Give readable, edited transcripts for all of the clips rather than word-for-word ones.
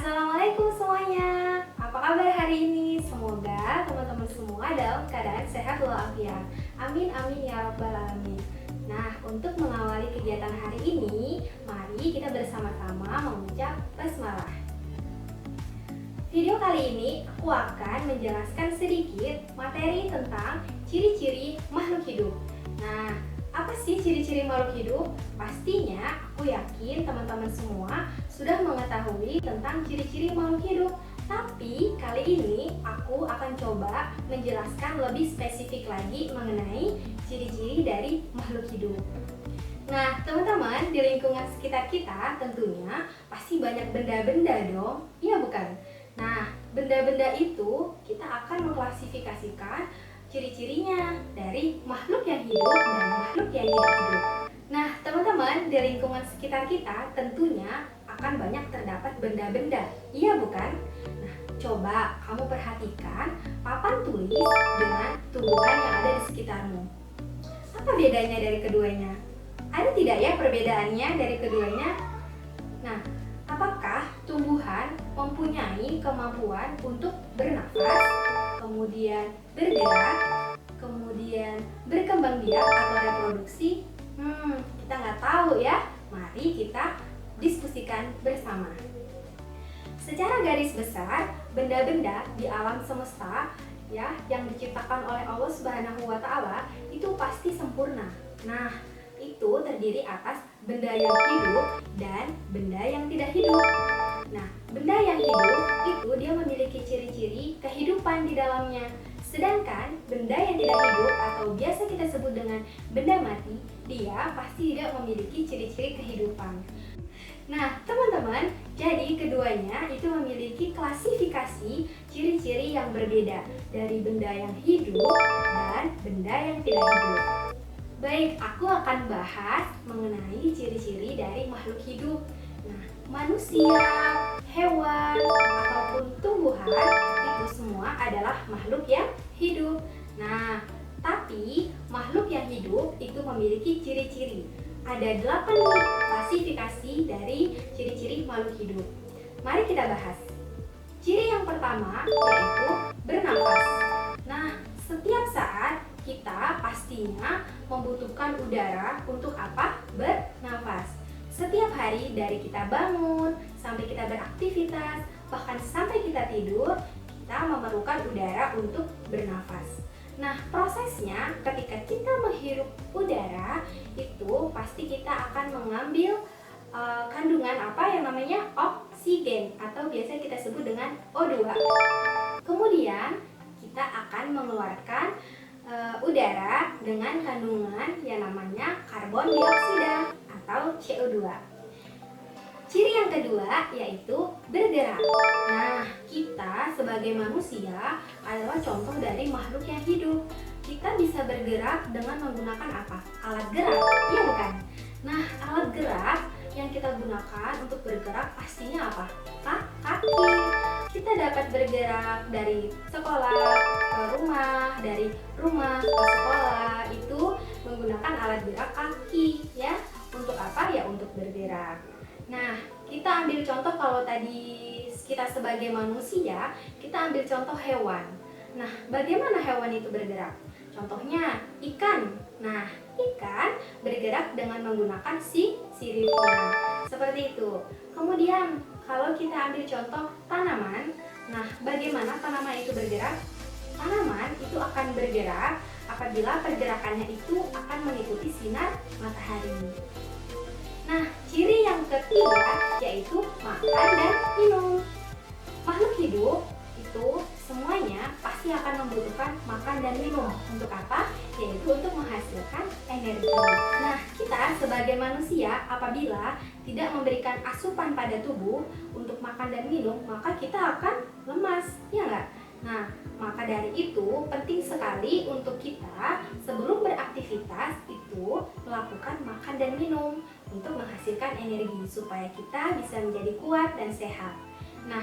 Assalamualaikum semuanya. Apa kabar hari ini? Semoga teman-teman semua dalam keadaan sehat walafiat. Amin amin ya rabbal alamin. Nah, untuk mengawali kegiatan hari ini, mari kita bersama-sama mengucap basmalah. Video kali ini aku akan menjelaskan sedikit materi tentang ciri-ciri makhluk hidup. Nah, apa sih ciri-ciri makhluk hidup? Pastinya aku yakin teman-teman semua sudah mengetahui tentang ciri-ciri makhluk hidup. Tapi kali ini aku akan coba menjelaskan lebih spesifik lagi mengenai ciri-ciri dari makhluk hidup. Nah, teman-teman, di lingkungan sekitar kita tentunya pasti banyak benda-benda dong, iya bukan? Nah, benda-benda itu kita akan mengklasifikasikan ciri-cirinya dari makhluk yang hidup dan makhluk yang tidak hidup. Nah, teman-teman, di lingkungan sekitar kita tentunya akan banyak terdapat benda-benda, iya bukan? Nah, coba kamu perhatikan papan tulis dengan tumbuhan yang ada di sekitarmu. Apa bedanya dari keduanya? Ada tidak ya perbedaannya dari keduanya? Nah, apakah tumbuhan mempunyai kemampuan untuk bernafas, kemudian bergerak, kemudian berkembang biak atau reproduksi? Kita nggak tahu ya. Mari kita diskusikan bersama. Secara garis besar, benda-benda di alam semesta ya yang diciptakan oleh Allah Subhanahu wa taala itu pasti sempurna. Nah, itu terdiri atas benda yang hidup dan benda yang tidak hidup. Nah, benda yang hidup itu dia memiliki ciri-ciri kehidupan di dalamnya. Sedangkan benda yang tidak hidup atau biasa kita sebut dengan benda mati, dia pasti tidak memiliki ciri-ciri kehidupan. Nah, teman-teman, jadi keduanya itu memiliki klasifikasi ciri-ciri yang berbeda dari benda yang hidup dan benda yang tidak hidup. Baik, aku akan bahas mengenai ciri-ciri dari makhluk hidup. Nah, manusia, hewan, ataupun tumbuhan itu semua adalah makhluk yang hidup. Nah, tapi makhluk yang hidup itu memiliki ciri-ciri. Ada 8 klasifikasi dari ciri-ciri makhluk hidup. Mari kita bahas. Ciri yang pertama yaitu bernafas. Nah, setiap saat kita pastinya membutuhkan udara untuk apa? Bernafas. Setiap hari dari kita bangun sampai kita beraktivitas, bahkan sampai kita tidur, kita memerlukan udara untuk bernafas. Nah, prosesnya ketika kita menghirup udara itu pasti kita akan mengambil kandungan apa yang namanya oksigen atau biasa kita sebut dengan O2. Kemudian kita akan mengeluarkan udara dengan kandungan yang namanya karbon dioksida atau CO2. Ciri yang kedua yaitu bergerak. Nah, kita sebagai manusia adalah contoh dari makhluk yang hidup. Kita bisa bergerak dengan menggunakan apa? Alat gerak, iya bukan? Nah, alat gerak yang kita gunakan untuk bergerak pastinya apa? Kaki. Kita dapat bergerak dari sekolah ke rumah, dari rumah ke sekolah, itu menggunakan alat gerak kaki ya. Untuk apa? Ya untuk bergerak. Nah, kita ambil contoh kalau tadi kita sebagai manusia, kita ambil contoh hewan. Nah, bagaimana hewan itu bergerak? Contohnya ikan. Nah, ikan bergerak dengan menggunakan siripnya. Seperti itu. Kemudian, kalau kita ambil contoh tanaman, nah bagaimana tanaman itu bergerak? Tanaman itu akan bergerak apabila pergerakannya itu akan mengikuti sinar matahari. Nah, ciri yang ketiga yaitu makan dan minum. Makhluk hidup itu semuanya pasti akan membutuhkan makan dan minum. Untuk apa? Yaitu untuk menghasilkan energi. Nah, kita sebagai manusia apabila tidak memberikan asupan pada tubuh untuk makan dan minum, maka kita akan lemas, ya enggak? Nah, maka dari itu penting sekali untuk kita sebelum beraktivitas itu melakukan makan dan minum untuk menghasilkan energi supaya kita bisa menjadi kuat dan sehat. Nah,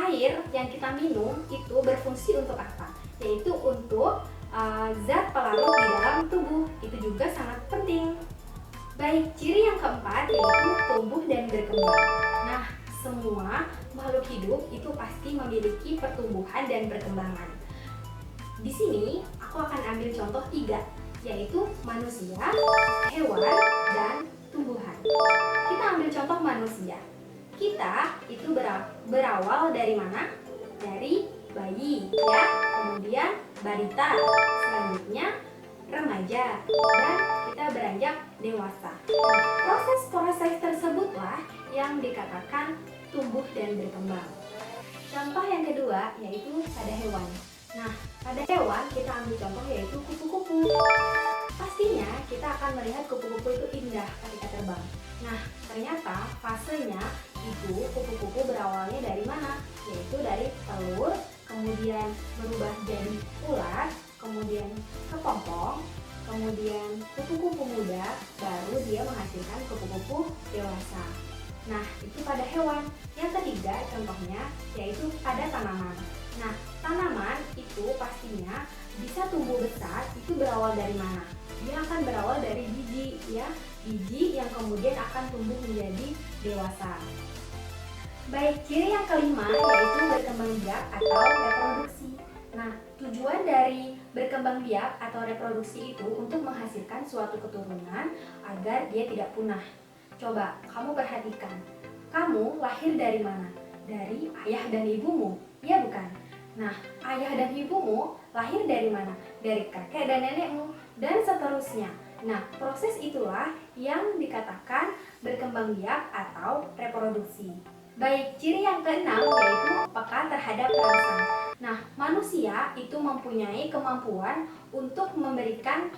air yang kita minum itu berfungsi untuk apa? Yaitu untuk zat pelarut di dalam tubuh. Itu juga sangat penting. Baik, ciri yang keempat yaitu tumbuh dan berkembang. Nah, semua makhluk hidup itu pasti memiliki pertumbuhan dan perkembangan. Di sini aku akan ambil contoh 3, yaitu manusia, hewan, dan tumbuhan. Kita ambil contoh manusia. Kita itu berawal dari mana? Dari bayi, ya. Kemudian balita, selanjutnya remaja, dan kita beranjak dewasa. Proses-proses tersebutlah yang dikatakan tumbuh dan berkembang. Contoh yang kedua yaitu pada hewan. Nah, pada hewan kita ambil contoh yaitu kupu-kupu. Pastinya kita akan melihat kupu-kupu itu indah ketika terbang. Nah, ternyata fasenya itu kupu-kupu berawalnya dari mana? Yaitu dari telur, kemudian berubah jadi ular, kemudian kepompong, kemudian kupu-kupu muda, baru dia menghasilkan kupu-kupu dewasa. Nah, itu pada hewan. Yang ketiga contohnya yaitu pada tanaman. Nah, tanaman itu pastinya bisa tumbuh besar itu berawal dari mana? Dia akan berawal dari biji, ya. Biji yang kemudian akan tumbuh menjadi dewasa. Baik, ciri yang kelima yaitu berkembang biak atau reproduksi. Nah, tujuan dari berkembang biak atau reproduksi itu untuk menghasilkan suatu keturunan agar dia tidak punah. Coba kamu perhatikan, kamu lahir dari mana? Dari ayah dan ibumu, ya bukan? Nah, ayah dan ibumu lahir dari mana? Dari kakek dan nenekmu, dan seterusnya. Nah, proses itulah yang dikatakan berkembang biak atau reproduksi. Baik, ciri yang keenam yaitu peka terhadap rangsang. Nah, manusia itu mempunyai kemampuan untuk memberikan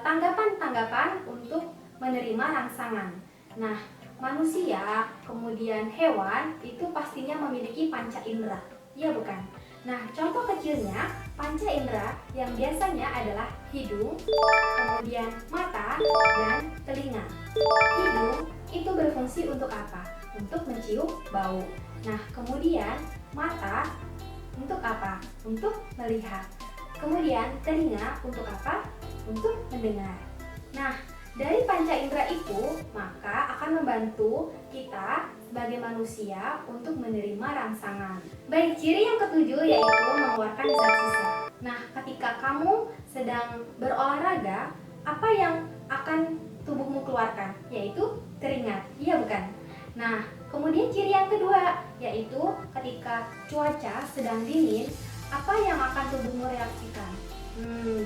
tanggapan-tanggapan untuk menerima rangsangan. Nah, manusia, kemudian hewan itu pastinya memiliki panca indera, iya bukan? Nah, contoh kecilnya panca indera yang biasanya adalah hidung, kemudian mata, dan telinga. Hidung itu berfungsi untuk apa? Untuk mencium bau. Nah, kemudian mata untuk apa? Untuk melihat. Kemudian telinga untuk apa? Untuk mendengar. Nah, dari panca indera itu maka akan membantu kita sebagai manusia untuk menerima rangsangan. Baik, ciri yang ketujuh yaitu mengeluarkan zat sisa. Nah, ketika kamu sedang berolahraga, apa yang akan tubuhmu keluarkan? Yaitu keringat, iya bukan? Nah, kemudian ciri yang kedua yaitu ketika cuaca sedang dingin, apa yang akan tubuhmu reaksikan?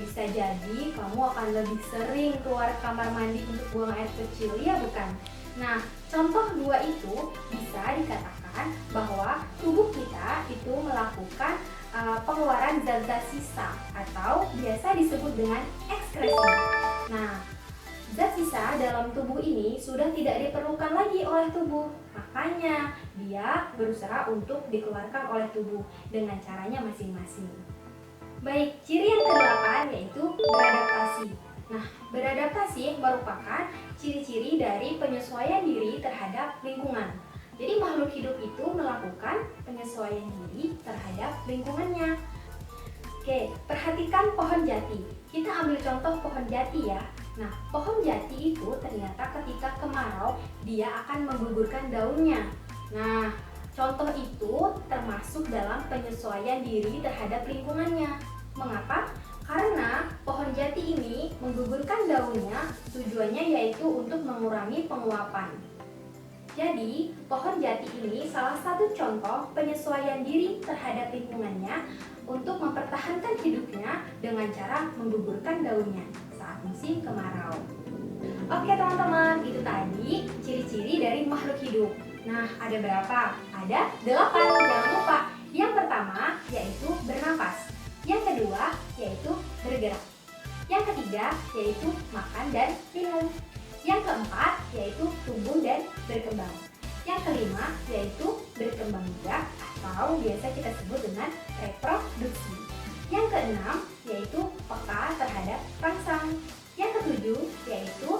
Bisa jadi kamu akan lebih sering keluar kamar mandi untuk buang air kecil, ya bukan? Nah, contoh dua itu bisa dikatakan bahwa tubuh kita itu melakukan pengeluaran zat-zat sisa atau biasa disebut dengan ekskresi. Nah, zat sisa dalam tubuh ini sudah tidak diperlukan lagi oleh tubuh. Makanya dia berusaha untuk dikeluarkan oleh tubuh dengan caranya masing-masing. Baik, ciri yang ke-8 yaitu beradaptasi. Nah, beradaptasi merupakan ciri-ciri dari penyesuaian diri terhadap lingkungan. Jadi makhluk hidup itu melakukan penyesuaian diri terhadap lingkungannya. Oke, perhatikan pohon jati. Kita ambil contoh pohon jati ya. Nah, pohon jati itu ternyata ketika kemarau dia akan menggugurkan daunnya. Nah, contoh itu termasuk dalam penyesuaian diri terhadap lingkungannya. Mengapa? Karena pohon jati ini menggugurkan daunnya tujuannya yaitu untuk mengurangi penguapan. Jadi, pohon jati ini salah satu contoh penyesuaian diri terhadap lingkungannya untuk mempertahankan hidupnya dengan cara menggugurkan daunnya saat musim kemarau. Oke teman-teman, itu tadi ciri-ciri dari makhluk hidup. Nah, ada berapa? Ada 8, jangan lupa. Yang pertama yaitu bernafas. Yang kedua yaitu bergerak. Yang ketiga yaitu makan dan minum. Yang keempat yaitu tumbuh dan berkembang. Yang kelima yaitu berkembang biak atau biasa kita sebut dengan reproduksi. Yang keenam yaitu peka terhadap rangsang. Yang ketujuh yaitu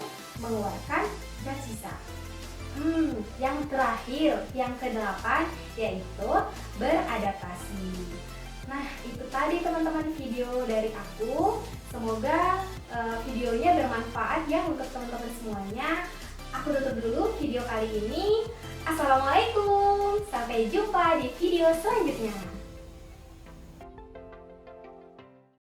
mengeluarkan zat sisa. Yang terakhir, yang ke-8 yaitu beradaptasi. Nah, itu tadi teman-teman video dari aku. Semoga videonya bermanfaat ya untuk teman-teman semuanya. Aku tutup dulu video kali ini. Assalamualaikum, sampai jumpa di video selanjutnya.